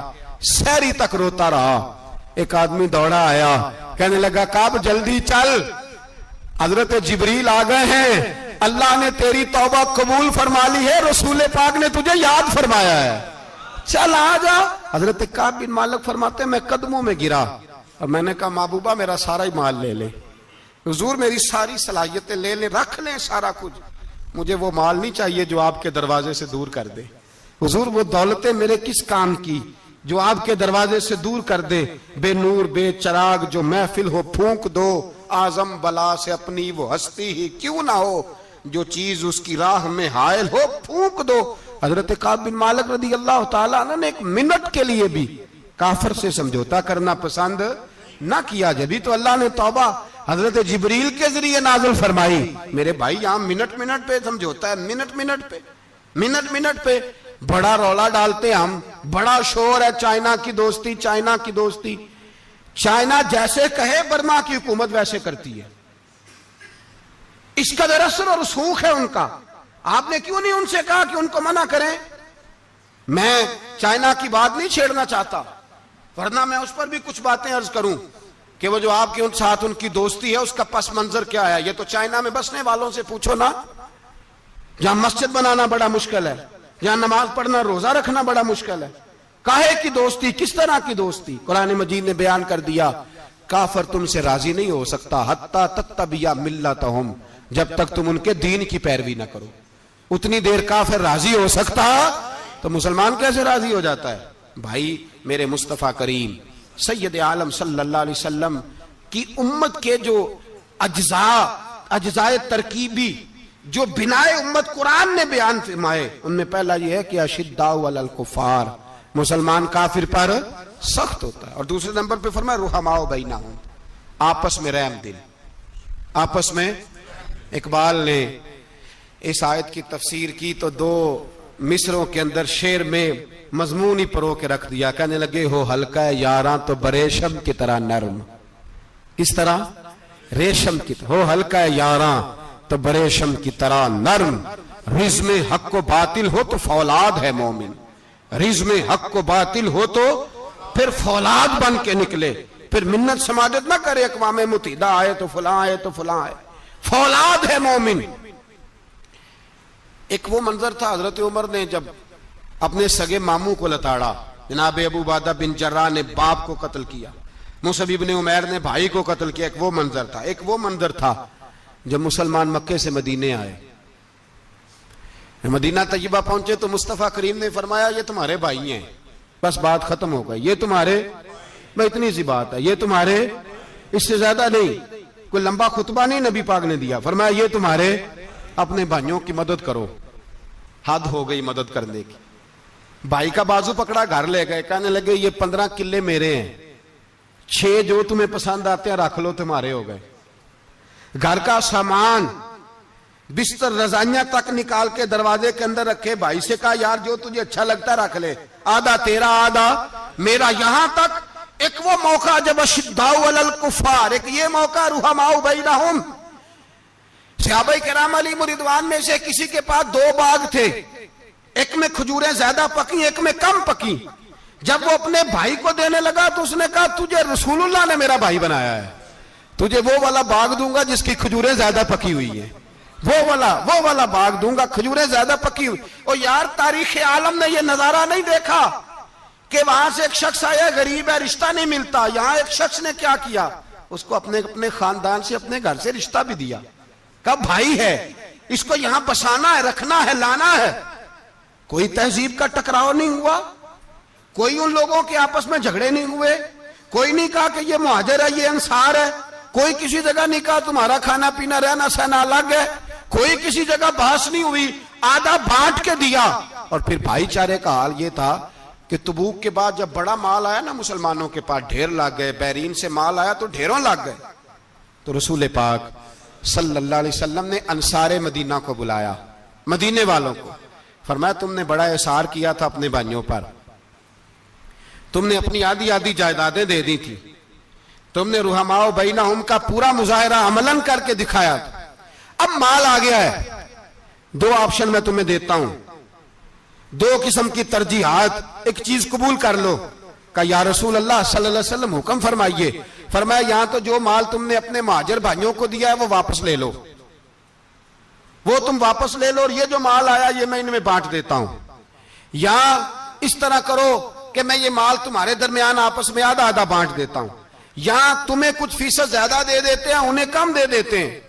سحری تک روتا رہا۔ ایک آدمی دوڑا آیا، کہنے لگا کعب جلدی چل، حضرت جبریل آ گئے ہیں، اللہ نے تیری توبہ قبول فرما لی ہے، رسول پاک نے تجھے یاد فرمایا ہے، چل آ جا۔ حضرت کعب بن مالک فرماتے ہیں میں قدموں میں گرا اور میں نے کہا محبوبہ میرا سارا ہی مال لے لے، حضور میری ساری صلاحیتیں لے لیں، رکھ لیں سارا کچھ، مجھے وہ مال نہیں چاہیے جو آپ کے دروازے سے دور کر دے، حضور وہ دولتیں میرے کس کام کی جو آپ کے دروازے سے دور کر دے، بے نور بے چراغ جو محفل ہو پھونک دو، اعظم بلا سے اپنی وہ ہستی ہی کیوں نہ ہو، جو چیز اس کی راہ میں حائل ہو پھونک دو۔ حضرت کعب بن مالک رضی اللہ تعالیٰ عنہ نے ایک منٹ کے لیے بھی کافر سے سمجھوتا کرنا پسند نہ کیا، جبھی تو اللہ نے توبہ حضرت جبریل کے ذریعے نازل فرمائی۔ میرے بھائی یہاں منٹ پہ سمجھوتا ہے، منٹ پہ بڑا رولا ڈالتے ہم، بڑا شور ہے چائنا کی دوستی، چائنا کی دوستی، چائنا جیسے کہے برما کی حکومت ویسے کرتی ہے، اس کا اثر اور رسوخ ہے ان کا۔ آپ نے کیوں نہیں ان سے کہا کہ ان کو منع کریں؟ میں چائنا کی بات نہیں چھیڑنا چاہتا، ورنہ میں اس پر بھی کچھ باتیں عرض کروں کہ وہ جو آپ کے ان ساتھ ان کی دوستی ہے اس کا پس منظر کیا ہے۔ یہ تو چائنا میں بسنے والوں سے پوچھو نا، جہاں مسجد بنانا بڑا مشکل ہے، جہاں نماز پڑھنا روزہ رکھنا بڑا مشکل ہے، کاہے کی دوستی، کس طرح کی دوستی؟ قرآن مجید نے بیان کر دیا کافر تم سے راضی نہیں ہو سکتا حتی تتبع ملتہم، جب تک تم ان کے دین کی پیروی نہ کرو۔ اتنی دیر کافر راضی ہو سکتا تو مسلمان کیسے راضی ہو جاتا ہے؟ بھائی میرے مصطفیٰ کریم سید عالم صلی اللہ علیہ وسلم کی امت کے جو اجزاء ترکیبی جو بنائے امت قرآن نے بیان فرمائے، ان میں پہلا یہ ہے کہ اشداء علی الکفار، مسلمان کافر پر سخت ہوتا ہے، اور دوسرے نمبر پہ فرمایا رحماء بینہم، آپس میں رحم دل، آپس میں۔ اقبال نے اس آیت کی تفسیر کی تو دو مصروں کے اندر شعر میں مضمون ہی پرو کے رکھ دیا، کہنے لگے ہو ہلکا یاراں تو بریشم کی طرح نرم، کس طرح؟ ریشم کی طرح، ہو ہلکا یاراں تو بریشم کی طرح نرم، رزم حق و باطل ہو تو فولاد ہے مومن، رزم حق و باطل ہو تو پھر فولاد بن کے نکلے، پھر منت سماجت نہ کرے اقوام متحدہ آئے تو فلاں آئے تو فلاں آئے، فولاد ہے مومن۔ ایک وہ منظر تھا حضرت عمر نے جب اپنے سگے ماموں کو لتاڑا، جناب ابو عبیدہ بن جراح نے باپ کو قتل کیا، مصعب بن عمیر نے بھائی کو قتل کیا، ایک وہ منظر تھا۔ ایک وہ منظر تھا جب مسلمان مکے سے مدینے آئے، مدینہ طیبہ پہنچے تو مصطفیٰ کریم نے فرمایا یہ تمہارے بھائی ہیں، بس بات ختم ہو گئی، یہ تمہارے، بھائی اتنی سی بات ہے، یہ تمہارے، اس سے زیادہ نہیں۔ کوئی لمبا خطبہ نہیں نبی پاک نے دیا. فرمایا یہ تمہارے اپنے بھائیوں کی مدد کرو. حد ہو گئی مدد کرنے کی. بھائی کا بازو پکڑا, گھر لے گئے, کہنے لگے یہ 15 کلے میرے ہیں, 6 جو تمہیں پسند آتے ہیں رکھ لو, تمہارے ہو گئے. گھر کا سامان بستر رضائیاں تک نکال کے دروازے کے اندر رکھے. بھائی سے کہا یار جو تجھے اچھا لگتا ہے رکھ لے, آدھا تیرا آدھا میرا. یہاں تک ایک وہ موقع جب اشداء علی الکفار, ایک یہ موقع رحماء بینہم. صحابہ کرام علیہم رضوان میں سے کسی کے پاس 2 باغ تھے, ایک میں کھجوریں زیادہ پکی, ایک میں کم پکی. جب وہ اپنے بھائی کو دینے لگا تو اس نے کہا تجھے رسول اللہ نے میرا بھائی بنایا ہے, تجھے وہ والا باغ دوں گا جس کی کھجوریں زیادہ پکی ہوئی ہیں, وہ والا باغ دوں گا, کھجوریں زیادہ پکی ہوئی. اور یار تاریخ عالم نے یہ نظارہ نہیں دیکھا کہ وہاں سے ایک شخص آیا غریب ہے, رشتہ نہیں ملتا. یہاں ایک شخص نے کیا کیا, اس کو اپنے خاندان سے, اپنے گھر سے رشتہ بھی دیا. کہا بھائی ہے, اس کو یہاں بسانا ہے, رکھنا ہے, لانا ہے. کوئی تہذیب کا ٹکراؤ نہیں ہوا, کوئی ان لوگوں کے آپس میں جھگڑے نہیں ہوئے, کوئی نہیں کہا کہ یہ مہاجر ہے یہ انصار ہے, کوئی کسی جگہ نہیں کہا تمہارا کھانا پینا رہنا سہنا الگ ہے, کوئی کسی جگہ بحث نہیں ہوئی, آدھا بانٹ کے دیا. اور پھر بھائی چارے کا حال یہ تھا کہ تبوک کے بعد جب بڑا مال آیا نا مسلمانوں کے پاس, ڈھیر لگ گئے, بحرین سے مال آیا تو ڈھیروں لگ گئے. تو رسول پاک صلی اللہ علیہ وسلم نے انصار مدینہ کو بلایا, مدینے والوں کو. فرمایا تم نے بڑا احسار کیا تھا اپنے بھائیوں پر, تم نے اپنی آدھی جائیدادیں دے دی تھی, تم نے رحماء بینہم کا پورا مظاہرہ عملاً کر کے دکھایا تھا. اب مال آ گیا ہے, 2 آپشن میں تمہیں دیتا ہوں, 2 قسم کی ترجیحات, ایک چیز قبول کر لو. کہا یا رسول اللہ صلی اللہ علیہ وسلم حکم فرمائیے. فرمایا یہاں تو جو مال تم نے اپنے مہاجر بھائیوں کو دیا ہے وہ واپس لے لو, وہ تم واپس لے لو, اور یہ جو مال آیا یہ میں ان میں بانٹ دیتا ہوں. یا اس طرح کرو کہ میں یہ مال تمہارے درمیان آپس میں آدھا آدھا بانٹ دیتا ہوں, یا تمہیں کچھ فیصد زیادہ دے دیتے ہیں انہیں کم دے دیتے ہیں.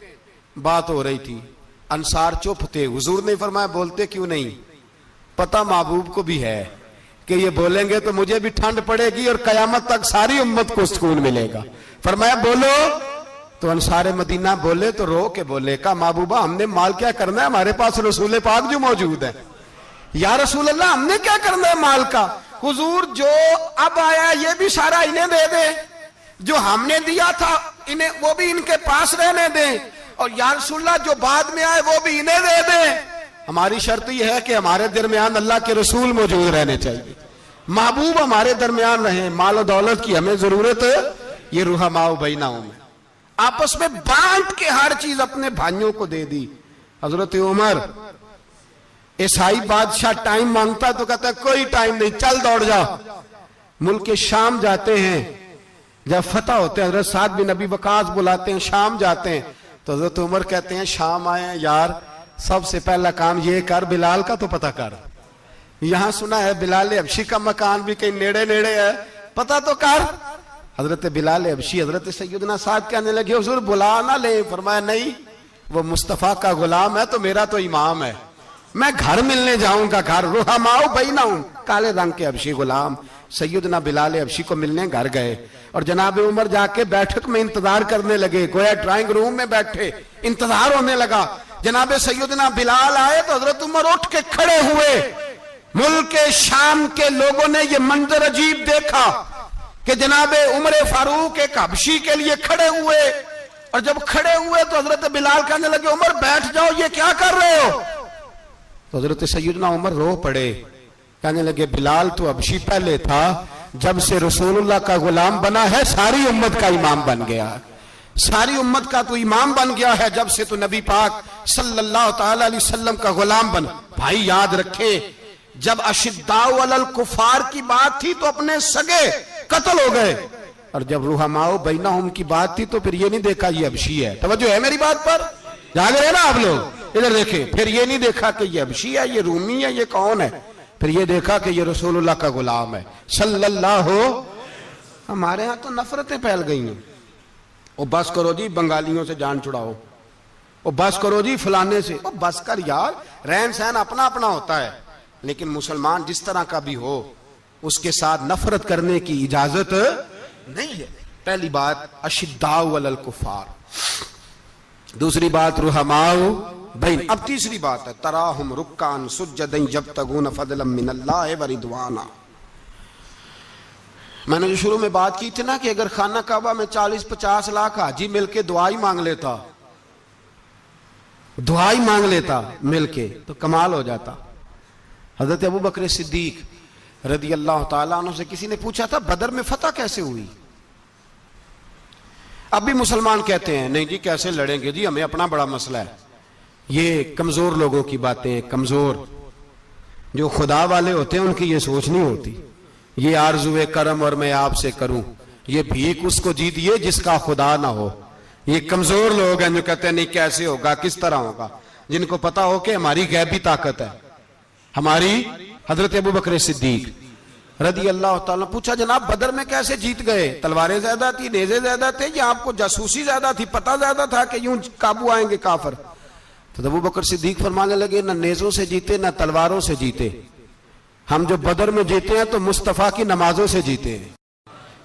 بات ہو رہی تھی, انصار چپ تھے. حضور نے فرمایا بولتے کیوں نہیں, پتہ محبوب کو بھی ہے کہ یہ بولیں گے تو مجھے بھی ٹھنڈ پڑے گی اور قیامت تک ساری امت کو سکون ملے گا. فرمایا بولو. تو انصار مدینہ بولے تو رو کے بولے, کہا محبوبہ ہم نے مال کیا کرنا ہے, ہمارے پاس رسول پاک جو موجود ہے. یا رسول اللہ ہم نے کیا کرنا ہے مال کا, حضور جو اب آیا یہ بھی سارا انہیں دے دیں, جو ہم نے دیا تھا انہیں وہ بھی ان کے پاس رہنے دیں, اور یا رسول اللہ جو بعد میں آئے وہ بھی انہیں دے دیں. ہماری شرط یہ ہے کہ ہمارے درمیان اللہ کے رسول موجود رہنے چاہیے, محبوب ہمارے درمیان رہیں, مال و دولت کی ہمیں ضرورت ہے. یہ رحماء بینہم ہے, آپس میں بانٹ کے ہر چیز اپنے بھائیوں کو دے دی. حضرت عمر عیسائی بادشاہ ٹائم مانگتا تو کہتا ہے کوئی ٹائم نہیں, چل دوڑ جا. ملک شام جاتے ہیں, جب فتح ہوتے ہیں حضرت سعد بن ابی وقاص بلاتے ہیں, شام جاتے ہیں. تو حضرت عمر کہتے ہیں شام آئے ہیں یار, سب سے پہلا کام یہ کر بلال کا تو پتہ کر. یہاں سنا ہے بلال حبشی کا مکان بھی کہیں نیڑے نیڑے ہے, پتہ تو کر. حضرت بلال حبشی حضرت سیدنا سعد کہنے لگے حضور بلا نہ لیں. فرمایا نہیں, وہ مصطفیٰ کا غلام ہے تو میرا تو امام ہے, میں گھر ملنے جاؤں گا. گھر رحماء بینہم, کالے رنگ کے حبشی غلام سیدنا بلال حبشی کو ملنے گھر گئے, اور جناب عمر جا کے بیٹھک میں انتظار کرنے لگے, گویا ڈرائنگ روم میں بیٹھے انتظار ہونے لگا. جناب سیدنا بلال آئے تو حضرت عمر اٹھ کے کھڑے ہوئے. ملک شام کے لوگوں نے یہ منظر عجیب دیکھا کہ جناب عمر فاروق ایک حبشی کے لیے کھڑے ہوئے, اور جب کھڑے ہوئے تو حضرت بلال کہنے لگے عمر بیٹھ جاؤ, یہ کیا کر رہے ہو. تو حضرت سیدنا عمر رو پڑے, کہنے لگے بلال تو حبشی پہلے تھا, جب سے رسول اللہ کا غلام بنا ہے ساری امت کا امام بن گیا, ساری امت کا تو امام بن گیا ہے جب سے تو نبی پاک صلی اللہ تعالی علیہ وسلم کا غلام بنا. بھائی یاد رکھے, جب اشداء علی الکفار کی بات تھی تو اپنے سگے قتل ہو گئے, اور جب رحماء بینہم کی بات تھی تو پھر یہ نہیں دیکھا یہ حبشی ہے. توجہ ہے میری بات پر, جاگ رہے نا آپ لوگ, ادھر دیکھیں. پھر یہ نہیں دیکھا کہ یہ حبشی ہے, یہ رومی ہے, یہ کون ہے, پھر یہ دیکھا کہ یہ رسول اللہ کا غلام ہے صلی اللہ. ہمارے ہاں تو نفرتیں پھیل گئی ہیں, او بس کرو جی بنگالیوں سے جان چھڑاؤ, او بس کرو جی فلانے سے, او بس کر یار, رہن سہن اپنا اپنا ہوتا ہے, لیکن مسلمان جس طرح کا بھی ہو اس کے ساتھ نفرت کرنے کی اجازت نہیں ہے. پہلی بات اشداء علی الکفار، دوسری بات رحماء بین، اب تیسری بات ہے تراہم رکعا سجدا یبتغون فضلا من اللہ ورضوانا۔ میں نے جو شروع میں بات کی تھی نا کہ اگر خانہ کعبہ میں 40-50 لاکھ حاجی مل کے دعا ہی مانگ لیتا، دعا ہی مانگ لیتا مل کے، تو کمال ہو جاتا۔ حضرت ابو بکر صدیق رضی اللہ تعالیٰ عنہ سے کسی نے پوچھا تھا بدر میں فتح کیسے ہوئی؟ اب بھی مسلمان کہتے ہیں نہیں جی کیسے لڑیں گے جی، ہمیں اپنا بڑا مسئلہ ہے۔ یہ کمزور لوگوں کی باتیں ہیں، کمزور جو خدا والے ہوتے ہیں ان کی یہ سوچ نہیں ہوتی۔ یہ آرزوئے کرم اور میں آپ سے کروں، یہ بھیک اس کو جیتیے جس کا خدا نہ ہو۔ یہ کمزور لوگ ہیں جو کہتے ہیں نہیں کیسے ہوگا، کس طرح ہوگا، جن کو پتا ہو کہ ہماری غیبی طاقت ہے، ہماری۔ حضرت ابو بکر صدیق رضی اللہ تعالیٰ پوچھا جناب بدر میں کیسے جیت گئے؟ تلواریں زیادہ تھی، نیزے زیادہ تھے، یا آپ کو جاسوسی زیادہ تھی، پتہ زیادہ تھا کہ یوں قابو آئیں گے کافر؟ تو ابو بکر صدیق فرمانے لگے نہ نیزوں سے جیتے نہ تلواروں سے جیتے، ہم جو بدر میں جیتے ہیں تو مصطفیٰ کی نمازوں سے جیتے ہیں۔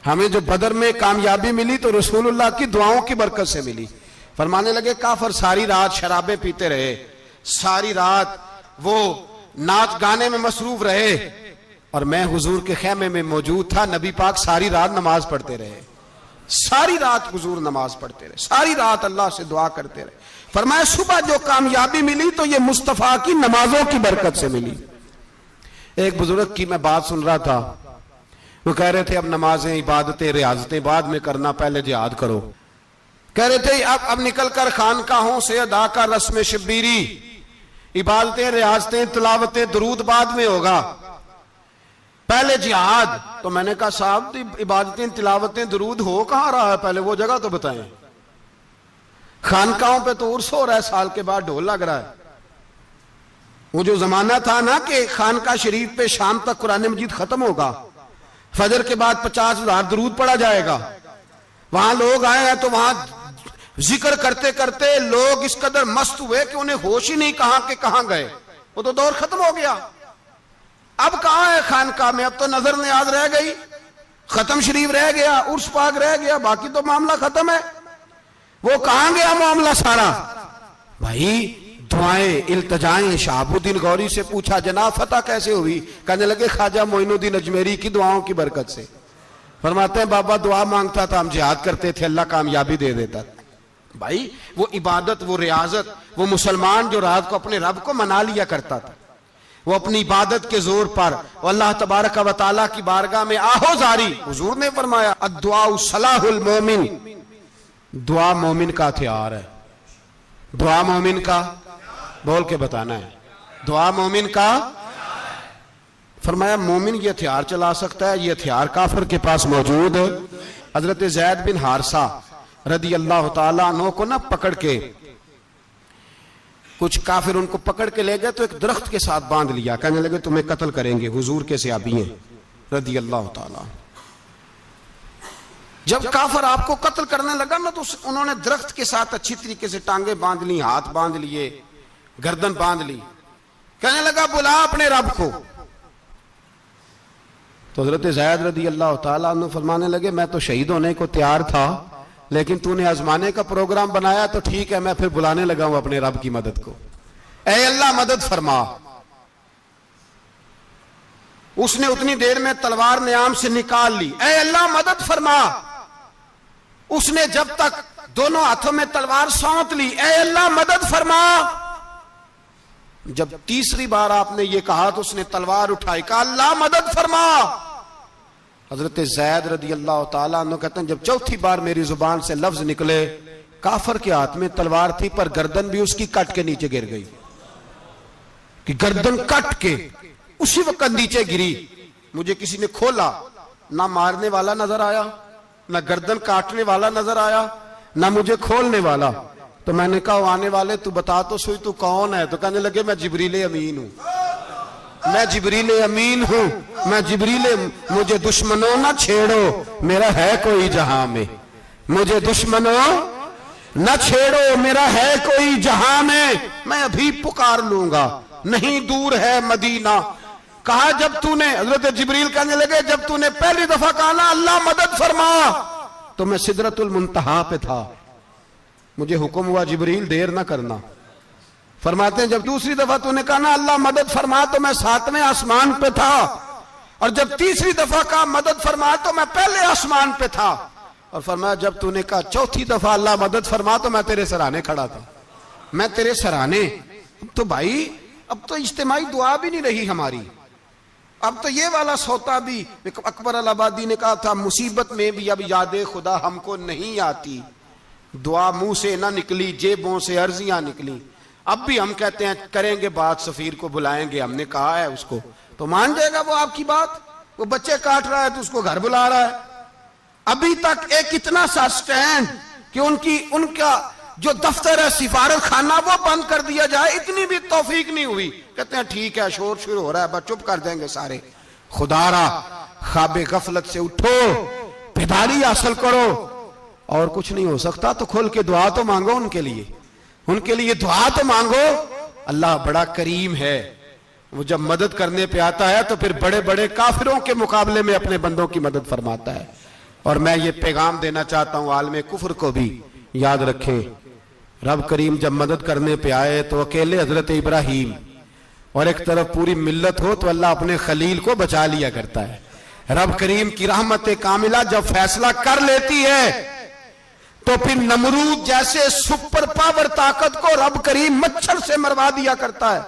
ہمیں جو بدر میں کامیابی ملی تو رسول اللہ کی دعاؤں کی برکت سے ملی۔ فرمانے لگے کافر ساری رات شرابیں پیتے رہے، ساری رات وہ ناچ گانے میں مصروف رہے، اور میں حضور کے خیمے میں موجود تھا، نبی پاک ساری رات نماز پڑھتے رہے، ساری رات حضور نماز پڑھتے رہے، ساری رات اللہ سے دعا کرتے رہے۔ فرمایا صبح جو کامیابی ملی تو یہ مصطفیٰ کی نمازوں کی برکت سے ملی۔ ایک بزرگ کی میں بات سن رہا تھا، وہ کہہ رہے تھے اب نمازیں عبادتیں ریاضتیں بعد میں کرنا، پہلے جہاد کرو۔ کہہ رہے تھے اب نکل کر خانقاہوں سے ادا کا رسم شبیری، عبادتیں ریاضتیں تلاوتیں درود بعد میں ہوگا، پہلے جہاد۔ تو میں نے کہا صاحب عبادتیں تلاوتیں درود ہو کہاں رہا ہے، پہلے وہ جگہ تو بتائیں۔ خانقاہوں پہ تو عرس ہو رہا ہے، سال کے بعد ڈھول لگ رہا ہے۔ وہ جو زمانہ تھا نا کہ خانقاہ شریف پہ شام تک قرآن مجید ختم ہوگا، فجر کے بعد 50,000 درود پڑھا جائے گا، وہاں لوگ آئے ہیں تو وہاں ذکر کرتے کرتے لوگ اس قدر مست ہوئے کہ انہیں ہوش ہی نہیں کہاں کہ کہاں گئے، وہ تو دور ختم ہو گیا۔ اب کہاں ہے خانقاہ میں؟ اب تو نظر نیاز رہ گئی، ختم شریف رہ گیا، عرس پاک رہ گیا، باقی تو معاملہ ختم ہے۔ وہ کہاں گیا معاملہ سارا؟ بھائی دعائیں التجائیں۔ شہاب الدین غوری سے پوچھا جناب فتح کیسے ہوئی؟ کہنے لگے خواجہ معین الدین اجمیری کی دعاؤں کی برکت سے۔ فرماتے ہیں بابا دعا مانگتا تھا، ہم جہاد کرتے تھے، اللہ کامیابی دے دیتا تھا۔ بھائی وہ عبادت، وہ ریاضت، وہ مسلمان جو رات کو اپنے رب کو منا لیا کرتا تھا، وہ اپنی عبادت کے زور پر اللہ تبارک و تعالیٰ کی بارگاہ میں آہو زاری۔ حضور نے فرمایا الدعاء صلاح المومن، دعا مومن کا ہتھیار ہے۔ دعا مومن کا، بول کے بتانا ہے، دعا مومن کا۔ فرمایا مومن یہ ہتھیار چلا سکتا ہے، یہ ہتھیار کافر کے پاس موجود ہے۔ حضرت زید بن حارثہ رضی اللہ تعالیٰ عنہ کو نہ پکڑ کے کچھ کافر ان کو پکڑ کے لے گئے تو ایک درخت کے ساتھ باندھ لیا، کہنے لگے تمہیں قتل کریں گے، حضور کے صحابی ہیں رضی اللہ تعالیٰ۔ جب کافر آپ کو قتل کرنے لگا نا تو انہوں نے درخت کے ساتھ اچھی طریقے سے ٹانگیں باندھ لی، ہاتھ باندھ لیے، گردن باندھ لی، کہنے لگا بلا اپنے رب کو۔ تو حضرت زید رضی اللہ تعالیٰ عنہ فرمانے لگے میں تو شہید ہونے کو تیار تھا، لیکن تو نے آزمانے کا پروگرام بنایا تو ٹھیک ہے، میں پھر بلانے لگا ہوں اپنے رب کی مدد کو۔ اے اللہ مدد فرما۔ اس نے اتنی دیر میں تلوار نیام سے نکال لی، اے اللہ مدد فرما۔ اس نے جب تک دونوں ہاتھوں میں تلوار سونت لی، اے اللہ مدد فرما۔ جب تیسری بار آپ نے یہ کہا تو اس نے تلوار اٹھائی، کہا اللہ مدد فرما۔ حضرت زید رضی اللہ تعالیٰ عنہ کہتے ہیں جب چوتھی بار میری زبان سے لفظ نکلے، کافر کے ہاتھ میں تلوار تھی پر گردن بھی اس کی کٹ کے نیچے گر گئی، کہ گردن کٹ کے اسی وقت نیچے گری۔ مجھے کسی نے کھولا، نہ مارنے والا نظر آیا، نہ گردن کاٹنے والا نظر آیا، نہ مجھے کھولنے والا۔ تو میں نے کہا آنے والے تو بتا تو سوئی تو کون ہے؟ تو کہنے لگے میں جبریل امین ہوں، میں جبریل امین ہوں، میں جبریل، مجھے دشمنوں نہ چھیڑو، میرا ہے کوئی جہاں میں، مجھے دشمنوں نہ چھیڑو، میرا ہے کوئی جہاں میں ابھی پکار لوں گا، نہیں دور ہے مدینہ۔ کہا جب تو نے، حضرت جبریل کہنے لگے جب تو نے پہلی دفعہ کہا نا اللہ مدد فرما، تو میں سدرۃ المنتہا پہ تھا، مجھے حکم ہوا جبریل دیر نہ کرنا. فرماتے ہیں جب دوسری دفعہ تو نے کہا نا اللہ مدد فرما تو میں 7ویں آسمان پہ تھا، اور جب تیسری دفعہ کہا مدد فرما تو میں پہلے آسمان پہ تھا، اور فرمایا جب تو نے کہا چوتھی دفعہ اللہ مدد فرما تو میں تیرے سرانے کھڑا تھا. میں تیرے سرانے. تو بھائی اب تو اجتماعی دعا بھی نہیں رہی ہماری، اب تو یہ والا سوتا بھی. اکبر الآبادی نے کہا تھا مصیبت میں بھی اب یاد خدا ہم کو نہیں آتی، دعا منہ سے نہ نکلی جیبوں سے عرضیاں نکلی. اب بھی ہم کہتے ہیں کریں گے بات، سفیر کو بلائیں گے، ہم نے کہا ہے اس کو، تو مان جائے گا وہ آپ کی بات؟ وہ بچے کاٹ رہا ہے تو اس کو گھر بلا رہا ہے. ابھی تک ایک اتنا سا سٹینڈ کہ ان کا جو دفتر ہے سفارت خانہ وہ بند کر دیا جائے، اتنی بھی توفیق نہیں ہوئی. کہتے ہیں ٹھیک ہے شور شروع ہو رہا ہے بس چپ کر دیں گے سارے. خدا را خواب غفلت سے اٹھو، بیداری حاصل کرو. اور کچھ نہیں ہو سکتا تو کھول کے دعا تو مانگو ان کے لیے دعا تو مانگو. اللہ بڑا کریم ہے، وہ جب مدد کرنے پہ آتا ہے تو پھر بڑے بڑے کافروں کے مقابلے میں اپنے بندوں کی مدد فرماتا ہے. اور میں یہ پیغام دینا چاہتا ہوں عالم کفر کو بھی، یاد رکھیں رب کریم جب مدد کرنے پہ آئے تو اکیلے حضرت ابراہیم اور ایک طرف پوری ملت ہو تو اللہ اپنے خلیل کو بچا لیا کرتا ہے. رب کریم کی رحمت کاملہ جب فیصلہ کر لیتی ہے تو پھر نمرود جیسے سپر پاور طاقت کو رب کریم مچھر سے مروا دیا کرتا ہے.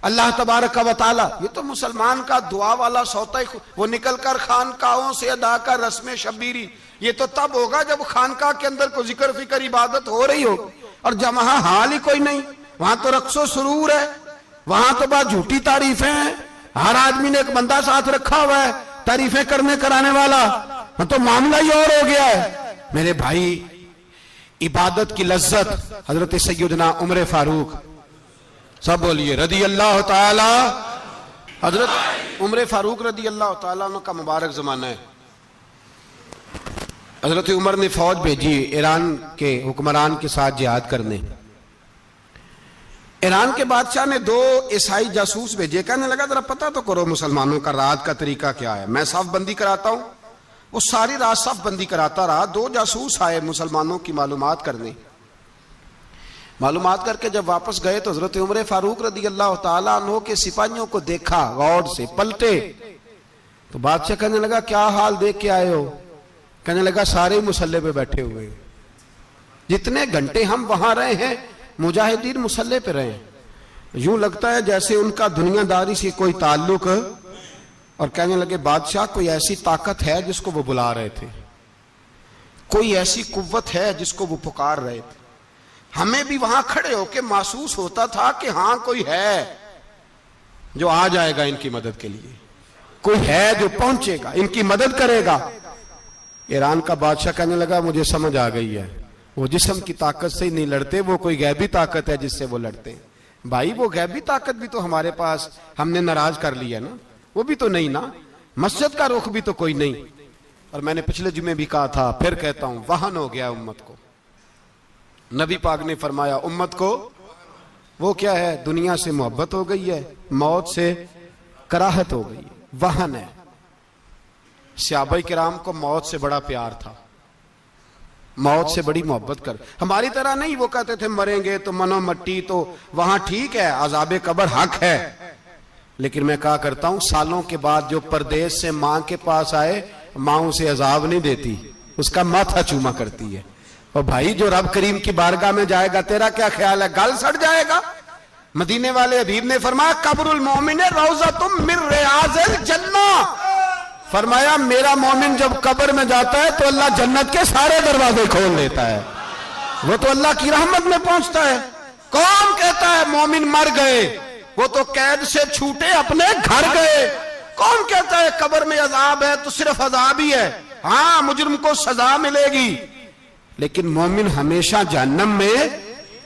اللہ تبارک و تعالی، یہ تو مسلمان کا دعا والا سوتا ہی، وہ نکل کر خانقاہوں سے ادا کر رسم شبیری. یہ تو تب ہوگا جب خانقاہ کے اندر کوئی ذکر فکر عبادت ہو رہی ہو، اور جب وہاں حال ہی کوئی نہیں، وہاں تو رقص و سرور ہے، وہاں تو بات جھوٹی تعریفیں ہیں. ہر آدمی نے ایک بندہ ساتھ رکھا ہوا ہے تعریفیں کرنے کرانے والا، تو معاملہ ہی اور ہو گیا ہے. میرے بھائی عبادت کی لذت حضرت سیدنا عمر فاروق، سب بولیے رضی اللہ تعالی. حضرت عمر فاروق رضی اللہ تعالیٰ عنہ کا مبارک زمانہ ہے. حضرت عمر نے فوج بھیجی ایران کے حکمران کے ساتھ جہاد کرنے. ایران کے بادشاہ نے 2 عیسائی جاسوس بھیجے، کہنے لگا ذرا پتہ تو کرو مسلمانوں کا رات کا طریقہ کیا ہے، میں صف بندی کراتا ہوں. وہ ساری رات صف بندی کراتا رہا. 2 جاسوس آئے مسلمانوں کی معلومات کرنے. معلومات کر کے جب واپس گئے تو حضرت عمر فاروق رضی اللہ تعالیٰ عنہ کے سپاہیوں کو دیکھا، غور سے پلٹے تو بادشاہ کہنے لگا کیا حال دیکھ کے آئے ہو؟ کہنے لگا سارے مسلح پہ بیٹھے ہوئے، جتنے گھنٹے ہم وہاں رہے ہیں مجاہدین مسلح پہ رہے ہیں، یوں لگتا ہے جیسے ان کا دنیا داری سے کوئی تعلق. اور کہنے لگے بادشاہ کوئی ایسی طاقت ہے جس کو وہ بلا رہے تھے، کوئی ایسی قوت ہے جس کو وہ پکار رہے تھے. ہمیں بھی وہاں کھڑے ہو کے محسوس ہوتا تھا کہ ہاں کوئی ہے جو آ جائے گا ان کی مدد کے لیے، کوئی ہے جو پہنچے گا ان کی مدد کرے گا. ایران کا بادشاہ کہنے لگا مجھے سمجھ آ گئی ہے، وہ جسم کی طاقت سے ہی نہیں لڑتے، وہ کوئی غیبی طاقت ہے جس سے وہ لڑتے. بھائی وہ غیبی طاقت بھی تو ہمارے پاس ہم نے ناراض کر لیا نا، وہ بھی تو نہیں نا، مسجد کا رخ بھی تو کوئی نہیں. اور میں نے پچھلے جمعے بھی کہا تھا پھر کہتا ہوں وہن ہو گیا امت کو. نبی پاک نے فرمایا امت کو وہ کیا ہے، دنیا سے محبت ہو گئی ہے، موت سے کراہت ہو گئی، وہن ہے. صحابہ کرام کو موت سے بڑا پیار تھا، موت سے بڑی محبت کر. ہماری طرح نہیں، وہ کہتے تھے مریں گے تو منو مٹی، تو وہاں ٹھیک ہے عذاب قبر حق ہے، لیکن میں کہا کرتا ہوں سالوں کے بعد جو پردیس سے ماں کے پاس آئے، ماں اسے عذاب نہیں دیتی، اس کا ماتھا چوما کرتی ہے. اور بھائی جو رب کریم کی بارگاہ میں جائے گا تیرا کیا خیال ہے، گل سڑ جائے گا؟ مدینے والے حبیب نے فرمایا قبر المومن روضۃ من ریاض الجنہ، فرمایا میرا مومن جب قبر میں جاتا ہے تو اللہ جنت کے سارے دروازے کھول دیتا ہے، وہ تو اللہ کی رحمت میں پہنچتا ہے. کون کہتا ہے مومن مر گئے، وہ تو قید سے چھوٹے اپنے گھر گئے. کون کہتا ہے قبر میں عذاب ہے تو صرف عذاب ہی ہے، ہاں مجرم کو سزا ملے گی، لیکن مومن ہمیشہ جہنم میں،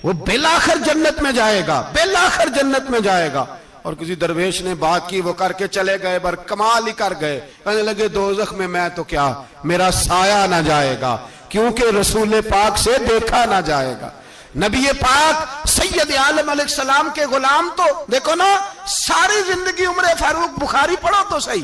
وہ بالآخر جنت میں جائے گا، بالآخر جنت میں جائے گا. اور کسی درویش نے بات کی، وہ کر کے چلے گئے، بر کمال ہی کر گئے، کہنے لگے دوزخ میں تو کیا، میرا سایہ نہ جائے گا، کیونکہ رسول پاک سے دیکھا نہ جائے گا. نبی پاک سید عالم علیہ السلام کے غلام تو دیکھو نا، ساری زندگی عمر فاروق، بخاری پڑھو تو صحیح،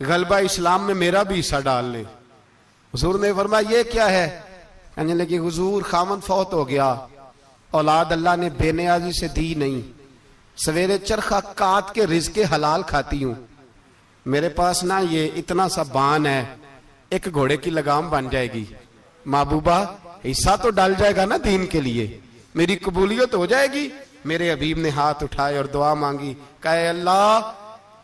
غلبہ اسلام میں میرا بھی حصہ ڈال لیں۔ حضور نے فرمایا یہ کیا ہے؟ کہنے لگے حضور خامن فوت ہو گیا، اولاد اللہ نے بے نیازی سے دی نہیں، سویرے چرخہ کاٹ کے رزق حلال کھاتی ہوں، میرے پاس نا یہ اتنا سا بان ہے، ایک گھوڑے کی لگام بن جائے گی، محبوبہ حصہ تو ڈال جائے گا نا دین کے لیے، میری قبولیت ہو جائے گی۔ میرے حبیب نے ہاتھ اٹھائے اور دعا مانگی، کہے اللہ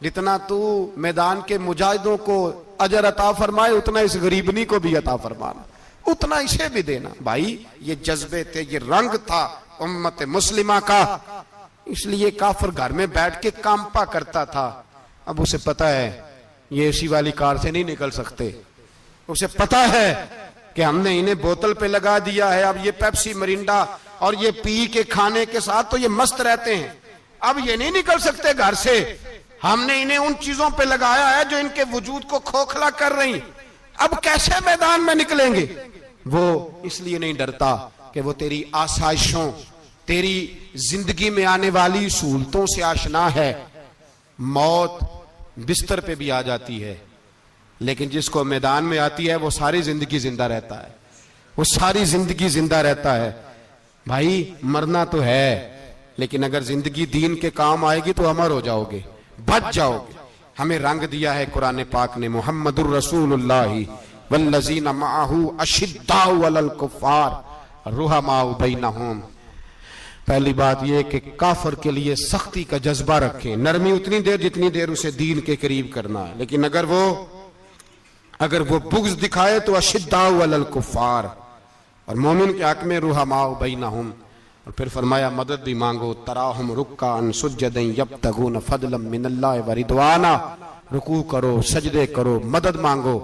جتنا تو میدان کے مجاہدوں کو اجر عطا فرمائے اتنا اس غریبنی کو بھی عطا فرمانا، اتنا اسے بھی دینا۔ بھائی یہ جذبے تھے، یہ رنگ تھا امت مسلمہ کا، اس لیے کافر گھر میں بیٹھ کے کامپا کرتا تھا۔ اب اسے پتا ہے یہ اسی والی کار سے نہیں نکل سکتے، اسے پتا ہے کہ ہم نے انہیں بوتل پہ لگا دیا ہے، اب یہ پیپسی مرینڈا اور یہ پی کے کھانے کے ساتھ تو یہ مست رہتے ہیں، اب یہ نہیں نکل سکتے گھر سے، ہم نے انہیں ان چیزوں پہ لگایا ہے جو ان کے وجود کو کھوکھلا کر رہی، اب کیسے میدان میں نکلیں گے؟ وہ اس لیے نہیں ڈرتا کہ وہ تیری آسائشوں، تیری زندگی میں آنے والی سہولتوں سے آشنا ہے۔ موت بستر پہ بھی آ جاتی ہے، لیکن جس کو میدان میں آتی ہے وہ ساری زندگی زندہ رہتا ہے، وہ ساری زندگی زندہ رہتا ہے۔ بھائی مرنا تو ہے، لیکن اگر زندگی دین کے کام آئے گی تو امر ہو جاؤ گے، بچ جاؤ گے۔ ہمیں رنگ دیا ہے قرآن پاک نے، محمد الرسول اللہ والذین معہ اشداء علی الکفار رحماء بینہم۔ پہلی بات یہ کہ کافر کے لیے سختی کا جذبہ رکھیں، نرمی اتنی دیر جتنی دیر اسے دین کے قریب کرنا ہے، لیکن اگر وہ بغض دکھائے تو اشداء علی الکفار، اور مومن کے حق میں رحماء بینہم۔ اور پھر فرمایا مدد بھی مانگو، تراہم رکعا سجدا یبتغون فضلا من اللہ ورضوانا، رکوع کرو، سجدے کرو، مدد مانگو،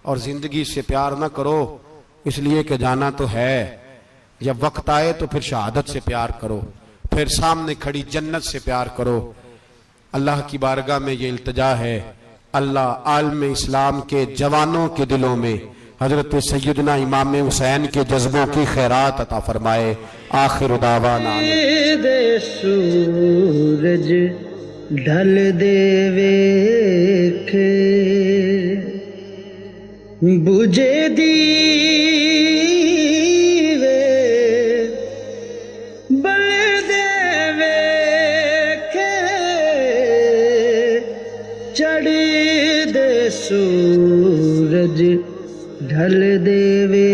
اور زندگی سے پیار نہ کرو اس لیے کہ جانا تو ہے، جب وقت آئے تو پھر شہادت سے پیار کرو، پھر سامنے کھڑی جنت سے پیار کرو۔ اللہ کی بارگاہ میں یہ التجا ہے، اللہ عالم اسلام کے جوانوں کے دلوں میں حضرت سیدنا امام حسین کے جذبوں کی خیرات عطا فرمائے۔ آخر دعوانا دے سورج ڈھل دے ویکھے بجے دیوے بل دے ویکھے چڑھ دے سورج ڈھل دے وے